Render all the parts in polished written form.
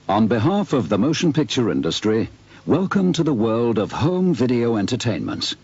On behalf of the motion picture industry, welcome to the world of home video entertainment.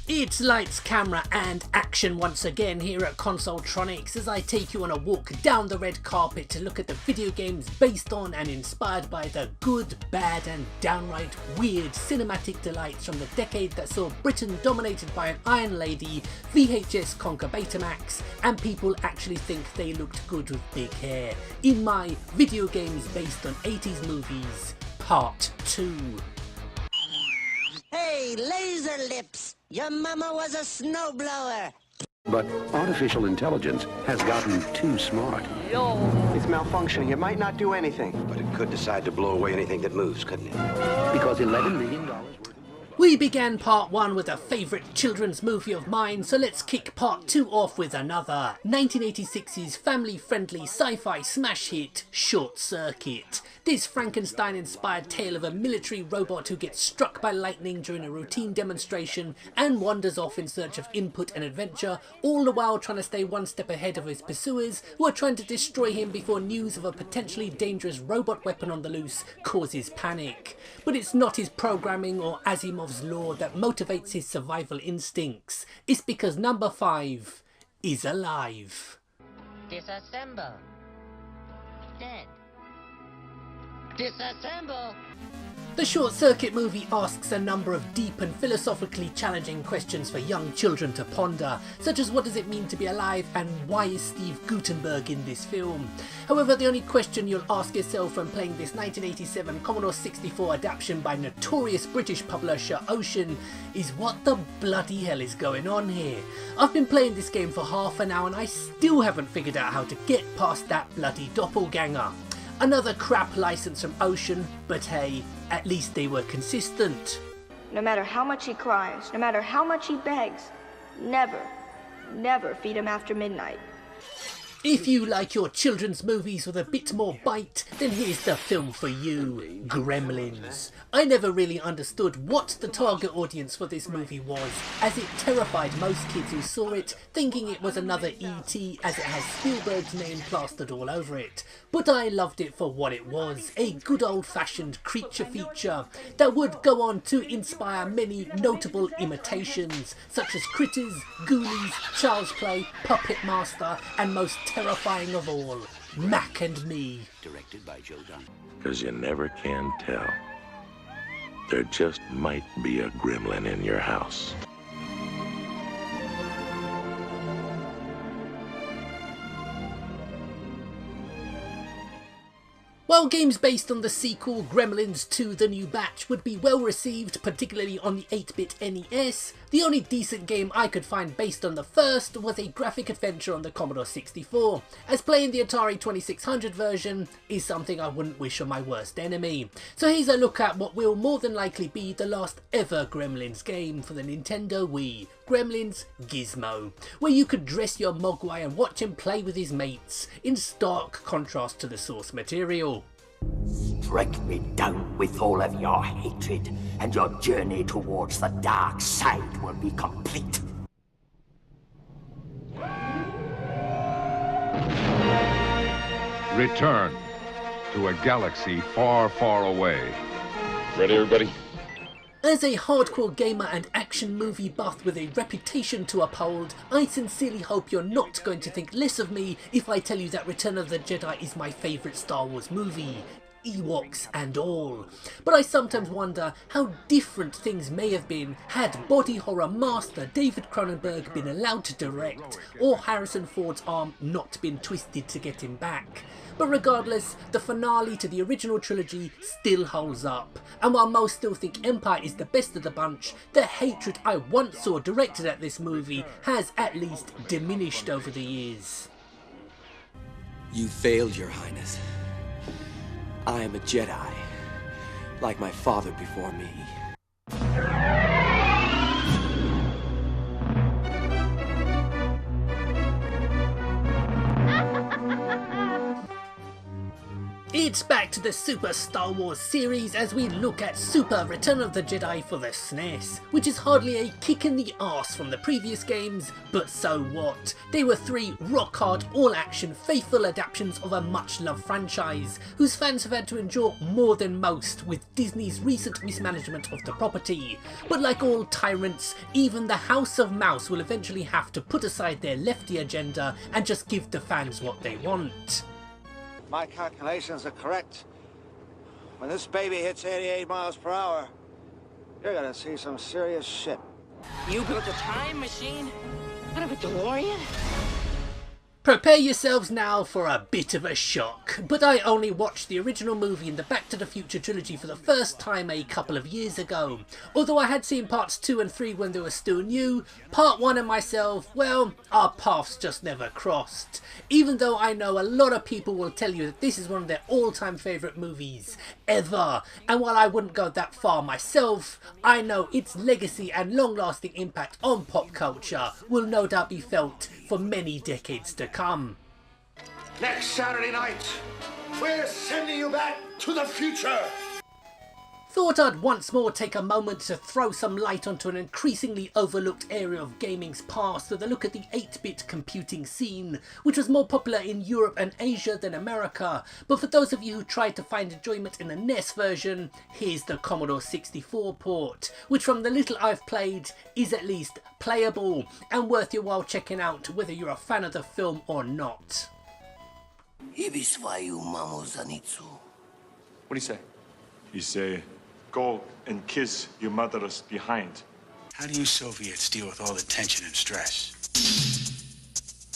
It's lights, camera and action once again here at Consoletronix as I take you on a walk down the red carpet to look at the video games based on and inspired by the good, bad and downright weird cinematic delights from the decade that saw Britain dominated by an Iron Lady, VHS conquer Betamax, and people actually think they looked good with big hair, in my video games based on 80s movies, Part 2. Hey, laser lips! Your mama was a snowblower! But artificial intelligence has gotten too smart. It's malfunctioning. It might not do anything. But it could decide to blow away anything that moves, couldn't it? Because $11 million worth of... We began part 1 with a favourite children's movie of mine, so let's kick part 2 off with another. 1986's family-friendly sci-fi smash hit, Short Circuit. This Frankenstein-inspired tale of a military robot who gets struck by lightning during a routine demonstration and wanders off in search of input and adventure, all the while trying to stay one step ahead of his pursuers who are trying to destroy him before news of a potentially dangerous robot weapon on the loose causes panic. But it's not his programming or Asimov's law that motivates his survival instincts. It's because number 5 is alive. Disassemble. Dead. Disassemble! The Short Circuit movie asks a number of deep and philosophically challenging questions for young children to ponder, such as what does it mean to be alive and why is Steve Guttenberg in this film? However, the only question you'll ask yourself when playing this 1987 Commodore 64 adaptation by notorious British publisher Ocean is what the bloody hell is going on here? I've been playing this game for half an hour and I still haven't figured out how to get past that bloody doppelganger. Another crap license from Ocean, but hey, at least they were consistent. No matter how much he cries, no matter how much he begs, never feed him after midnight. If you like your children's movies with a bit more bite, then here's the film for you, Gremlins. I never really understood what the target audience for this movie was, as it terrified most kids who saw it, thinking it was another E.T. as it has Spielberg's name plastered all over it. But I loved it for what it was, a good old-fashioned creature feature that would go on to inspire many notable imitations, such as Critters, Goonies, Child's Play, Puppet Master, and most terrifying of all, Mac and Me. Directed by Joe Dunn. Because you never can tell. There just might be a gremlin in your house. While games based on the sequel Gremlins 2 The New Batch would be well received, particularly on the 8-bit NES, the only decent game I could find based on the first was a graphic adventure on the Commodore 64, as playing the Atari 2600 version is something I wouldn't wish on my worst enemy. So here's a look at what will more than likely be the last ever Gremlins game for the Nintendo Wii, Gremlins Gizmo, where you could dress your Mogwai and watch him play with his mates, in stark contrast to the source material. Strike me down with all of your hatred, and your journey towards the dark side will be complete. Return to a galaxy far, far away. Ready, everybody? As a hardcore gamer and action movie buff with a reputation to uphold, I sincerely hope you're not going to think less of me if I tell you that Return of the Jedi is my favourite Star Wars movie, Ewoks and all. But I sometimes wonder how different things may have been had body horror master David Cronenberg been allowed to direct, or Harrison Ford's arm not been twisted to get him back. But regardless, the finale to the original trilogy still holds up, and while most still think Empire is the best of the bunch, the hatred I once saw directed at this movie has at least diminished over the years. You failed, Your Highness. I am a Jedi, like my father before me. It's back to the Super Star Wars series as we look at Super Return of the Jedi for the SNES, which is hardly a kick in the arse from the previous games, but so what? They were 3 rock-hard, all-action, faithful adaptations of a much-loved franchise, whose fans have had to endure more than most with Disney's recent mismanagement of the property. But like all tyrants, even the House of Mouse will eventually have to put aside their lefty agenda and just give the fans what they want. My calculations are correct. When this baby hits 88 miles per hour, you're gonna see some serious shit. You built a time machine? What of a DeLorean? Prepare yourselves now for a bit of a shock, but I only watched the original movie in the Back to the Future trilogy for the first time a couple of years ago. Although I had seen parts 2 and 3 when they were still new, part 1 and myself, well, our paths just never crossed. Even though I know a lot of people will tell you that this is one of their all-time favourite movies ever, and while I wouldn't go that far myself, I know its legacy and long-lasting impact on pop culture will no doubt be felt for many decades to come. Next Saturday night, we're sending you back to the future! Thought I'd once more take a moment to throw some light onto an increasingly overlooked area of gaming's past with a look at the 8-bit computing scene, which was more popular in Europe and Asia than America, but for those of you who tried to find enjoyment in the NES version, here's the Commodore 64 port, which from the little I've played is at least playable and worth your while checking out whether you're a fan of the film or not. What do you say? You say, go and kiss your mother's behind. How do you Soviets deal with all the tension and stress?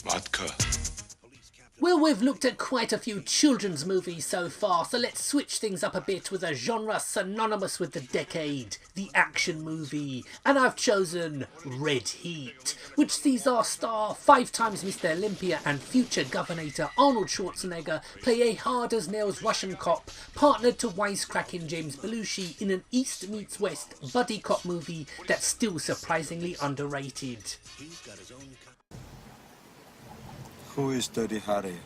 Vodka. Well, we've looked at quite a few children's movies so far, so let's switch things up a bit with a genre synonymous with the decade, the action movie. And I've chosen Red Heat, which sees our star, 5-time Mr. Olympia and future Governor Arnold Schwarzenegger play a hard-as-nails Russian cop partnered to wisecracking James Belushi in an East meets West buddy cop movie that's still surprisingly underrated. Who is Dirty Harry?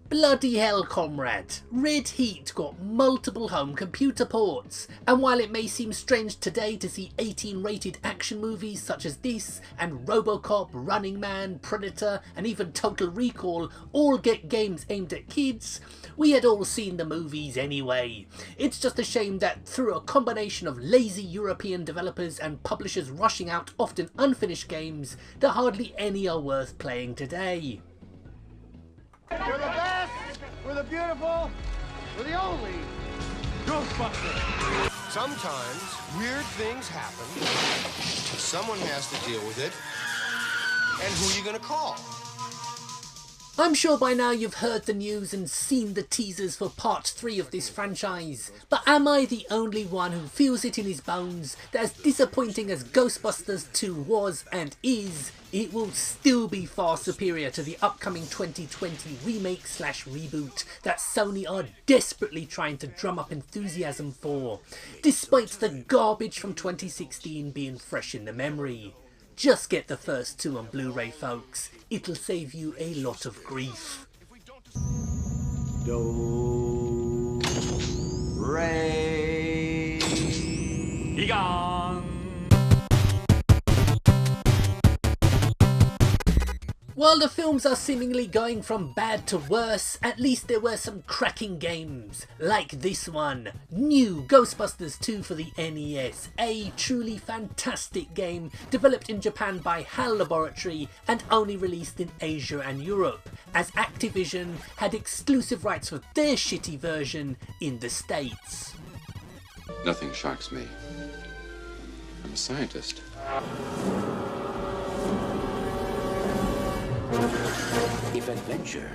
Bloody hell, comrade. Red Heat got multiple home computer ports, and while it may seem strange today to see 18-rated action movies such as this, and RoboCop, Running Man, Predator, and even Total Recall all get games aimed at kids, we had all seen the movies anyway. It's just a shame that through a combination of lazy European developers and publishers rushing out often unfinished games, that hardly any are worth playing today. We're the best, we're the beautiful, we're the only Ghostbusters. Sometimes weird things happen. Someone has to deal with it. And who are you gonna call? I'm sure by now you've heard the news and seen the teasers for part 3 of this franchise, but am I the only one who feels it in his bones that as disappointing as Ghostbusters 2 was and is, it will still be far superior to the upcoming 2020 remake/reboot that Sony are desperately trying to drum up enthusiasm for, despite the garbage from 2016 being fresh in the memory. Just get the first 2 on Blu-ray, folks. It'll save you a lot of grief. Do, re, Egon. While the films are seemingly going from bad to worse, at least there were some cracking games, like this one, New Ghostbusters 2 for the NES, a truly fantastic game developed in Japan by HAL Laboratory and only released in Asia and Europe, as Activision had exclusive rights for their shitty version in the States. Nothing shocks me. I'm a scientist. If adventure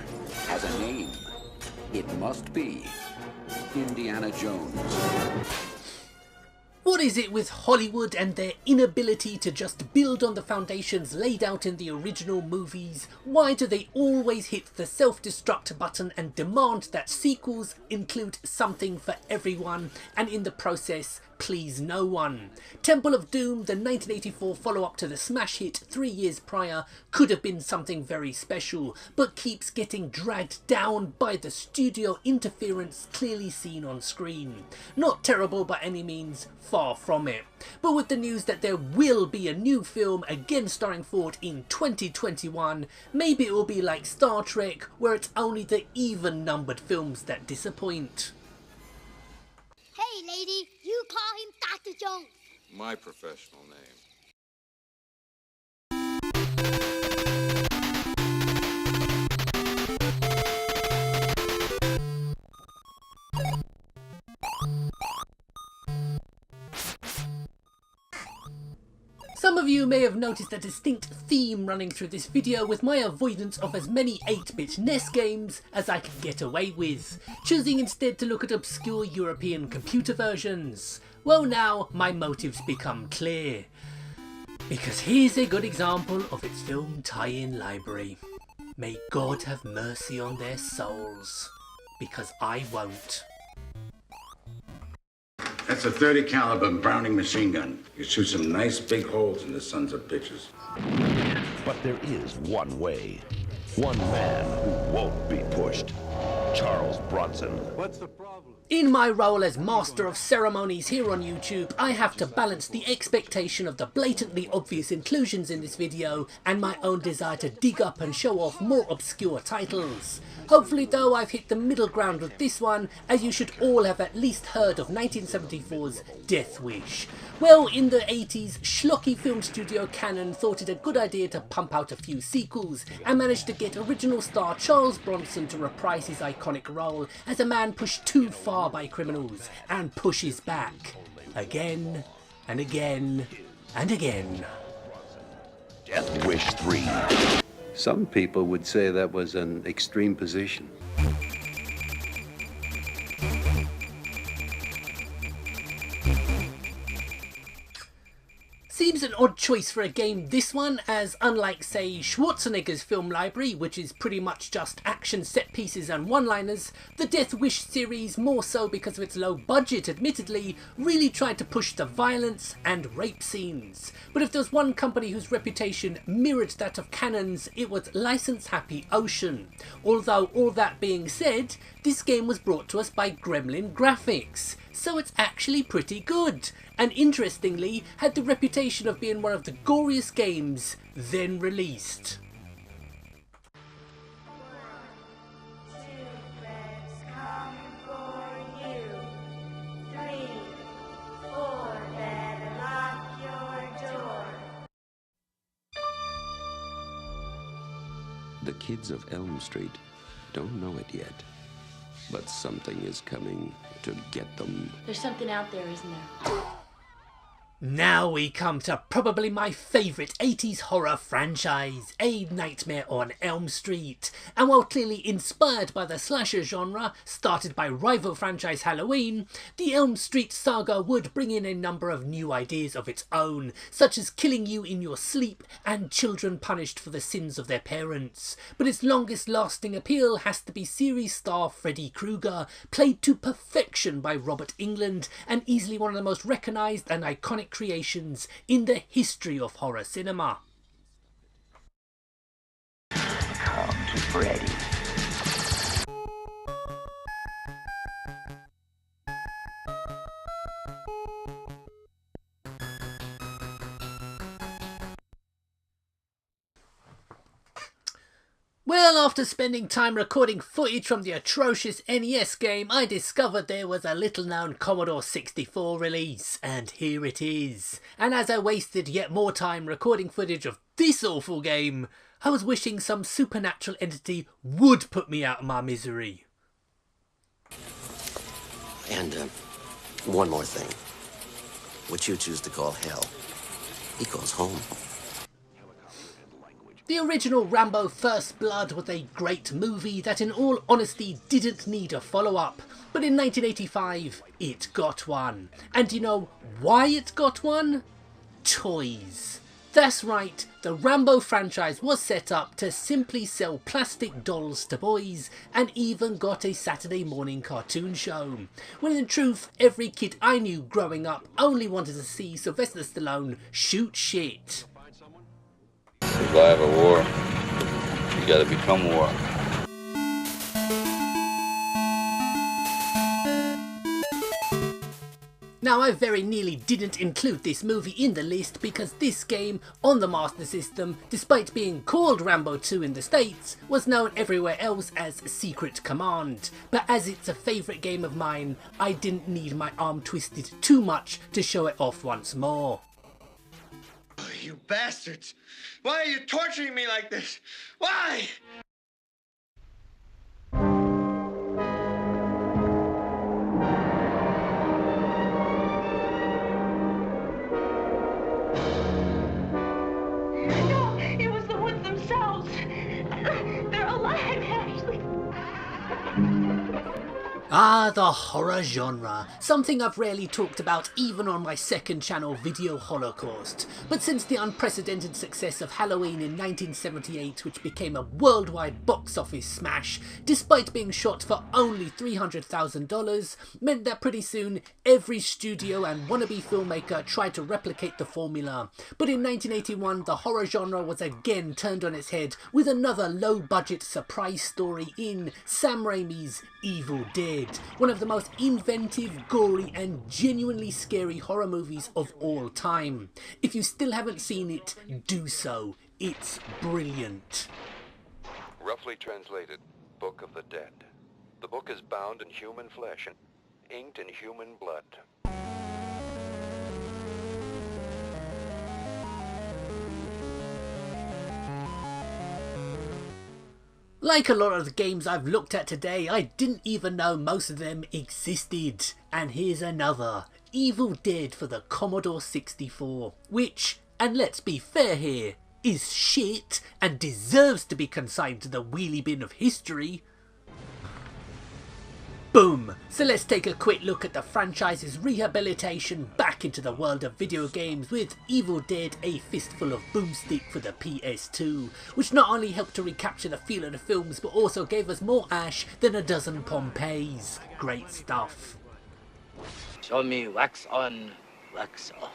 has a name, it must be Indiana Jones. What is it with Hollywood and their inability to just build on the foundations laid out in the original movies? Why do they always hit the self-destruct button and demand that sequels include something for everyone, and in the process please no one. Temple of Doom, the 1984 follow-up to the smash hit 3 years prior, could have been something very special, but keeps getting dragged down by the studio interference clearly seen on screen. Not terrible by any means, far from it. But with the news that there will be a new film again starring Ford in 2021, maybe it will be like Star Trek, where it's only the even-numbered films that disappoint. Hey, lady, you call him Dr. Jones. My professional name. Some of you may have noticed a distinct theme running through this video with my avoidance of as many 8-bit NES games as I could get away with, choosing instead to look at obscure European computer versions. Well, now my motives become clear, because here's a good example of its film tie-in library. May God have mercy on their souls, because I won't. That's a .30 caliber Browning machine gun. You shoot some nice big holes in the sons of bitches. But there is one way. One man who won't be pushed. Charles Bronson. What's the problem? In my role as Master of Ceremonies here on YouTube, I have to balance the expectation of the blatantly obvious inclusions in this video and my own desire to dig up and show off more obscure titles. Hopefully though I've hit the middle ground with this one, as you should all have at least heard of 1974's Death Wish. Well, in the 80s, schlocky film studio Canon thought it a good idea to pump out a few sequels and managed to get original star Charles Bronson to reprise his iconic role as a man pushed too far by criminals and pushes back again and again and again. Death Wish 3. Some people would say that was an extreme position. Seems an odd choice for a game, this one, as unlike say Schwarzenegger's film library, which is pretty much just action set pieces and one-liners, the Death Wish series, more so because of its low budget admittedly, really tried to push the violence and rape scenes. But if there was one company whose reputation mirrored that of Canon's, it was License Happy Ocean. Although all that being said, this game was brought to us by Gremlin Graphics, so it's actually pretty good, and interestingly had the reputation of being one of the goriest games then released. The kids of Elm Street don't know it yet, but something is coming to get them. There's something out there, isn't there? Now we come to probably my favourite 80s horror franchise, A Nightmare on Elm Street. And while clearly inspired by the slasher genre, started by rival franchise Halloween, the Elm Street saga would bring in a number of new ideas of its own, such as killing you in your sleep and children punished for the sins of their parents. But its longest lasting appeal has to be series star Freddy Krueger, played to perfection by Robert Englund, and easily one of the most recognised and iconic creations in the history of horror cinema. Come to Freddy. Well, after spending time recording footage from the atrocious NES game, I discovered there was a little-known Commodore 64 release, and here it is. And as I wasted yet more time recording footage of this awful game, I was wishing some supernatural entity would put me out of my misery. And, one more thing. What you choose to call hell, he calls home. The original Rambo First Blood was a great movie that in all honesty didn't need a follow-up, but in 1985 it got one. And do you know why it got one? Toys. That's right, the Rambo franchise was set up to simply sell plastic dolls to boys, and even got a Saturday morning cartoon show. When in truth, every kid I knew growing up only wanted to see Sylvester Stallone shoot shit. Survive a war, you gotta become war. Now, I very nearly didn't include this movie in the list because this game on the Master System, despite being called Rambo 2 in the States, was known everywhere else as Secret Command. But as it's a favourite game of mine, I didn't need my arm twisted too much to show it off once more. Oh, you bastards! Why are you torturing me like this? Why? Ah, the horror genre, something I've rarely talked about even on my second channel, Video Holocaust. But since the unprecedented success of Halloween in 1978, which became a worldwide box office smash, despite being shot for only $300,000, meant that pretty soon every studio and wannabe filmmaker tried to replicate the formula. But in 1981, the horror genre was again turned on its head with another low-budget surprise story in Sam Raimi's Evil Dead, one of the most inventive, gory and genuinely scary horror movies of all time. If you still haven't seen it, do so. It's brilliant. Roughly translated, Book of the Dead. The book is bound in human flesh and inked in human blood. Like a lot of the games I've looked at today, I didn't even know most of them existed. And here's another, Evil Dead for the Commodore 64, which, and let's be fair here, is shit and deserves to be consigned to the wheelie bin of history. Boom! So let's take a quick look at the franchise's rehabilitation back into the world of video games with Evil Dead: A Fistful of Boomstick for the PS2, which not only helped to recapture the feel of the films but also gave us more Ash than a dozen Pompeys. Great stuff. Show me wax on, wax off.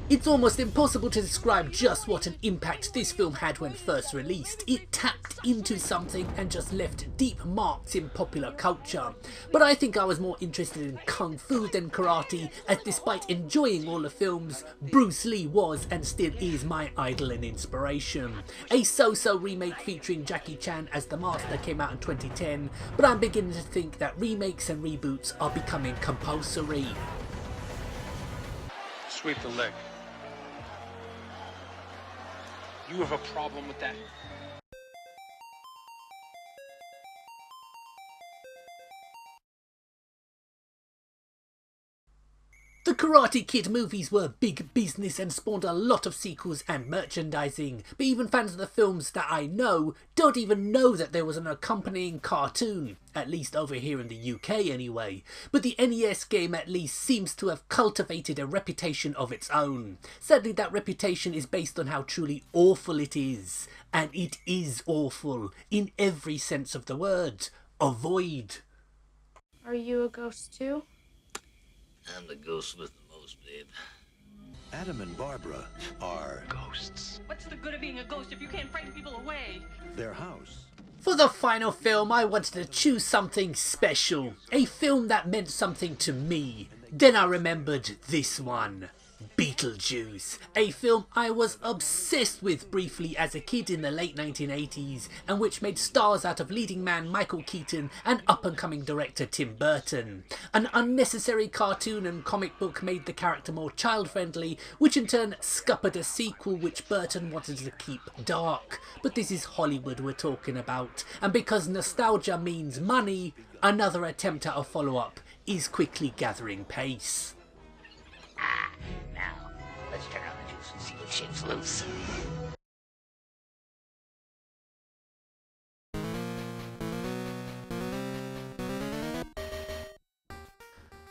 It's almost impossible to describe just what an impact this film had when first released. It tapped into something and just left deep marks in popular culture. But I think I was more interested in kung fu than karate, as despite enjoying all the films, Bruce Lee was and still is my idol and inspiration. A so-so remake featuring Jackie Chan as the Master came out in 2010, but I'm beginning to think that remakes and reboots are becoming compulsory. Sweep the leg. You have a problem with that? The Karate Kid movies were big business and spawned a lot of sequels and merchandising, but even fans of the films that I know don't even know that there was an accompanying cartoon, at least over here in the UK anyway. But the NES game at least seems to have cultivated a reputation of its own. Sadly, that reputation is based on how truly awful it is, and it is awful in every sense of the word. Avoid. Are you a ghost too? I'm the ghost with the most, babe. Adam and Barbara are ghosts. What's the good of being a ghost if you can't frighten people away? Their house. For the final film, I wanted to choose something special. A film that meant something to me. Then I remembered this one. Beetlejuice, a film I was obsessed with briefly as a kid in the late 1980s, and which made stars out of leading man Michael Keaton and up-and-coming director Tim Burton. An unnecessary cartoon and comic book made the character more child-friendly, which in turn scuppered a sequel which Burton wanted to keep dark. But this is Hollywood we're talking about, and because nostalgia means money, another attempt at a follow-up is quickly gathering pace. Now, let's turn on the juice and see what shit's loose.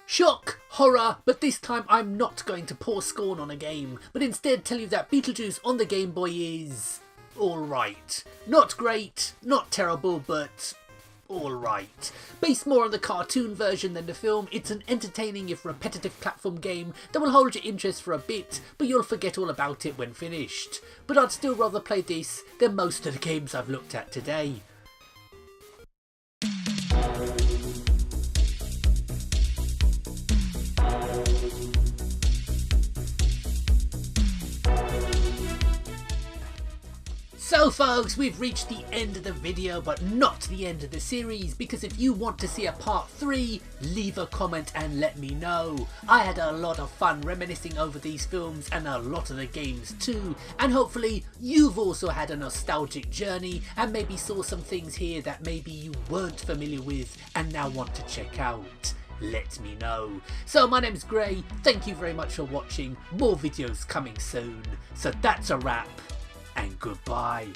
Shock! Horror, but this time I'm not going to pour scorn on a game, but instead tell you that Beetlejuice on the Game Boy is alright. Not great, not terrible, but alright. Based more on the cartoon version than the film, it's an entertaining if repetitive platform game that will hold your interest for a bit, but you'll forget all about it when finished. But I'd still rather play this than most of the games I've looked at today. So folks, we've reached the end of the video, but not the end of the series, because if you want to see a part 3, leave a comment and let me know. I had a lot of fun reminiscing over these films and a lot of the games too, and hopefully you've also had a nostalgic journey and maybe saw some things here that maybe you weren't familiar with and now want to check out. Let me know. So my name's Gray, thank you very much for watching, more videos coming soon. So that's a wrap, and goodbye.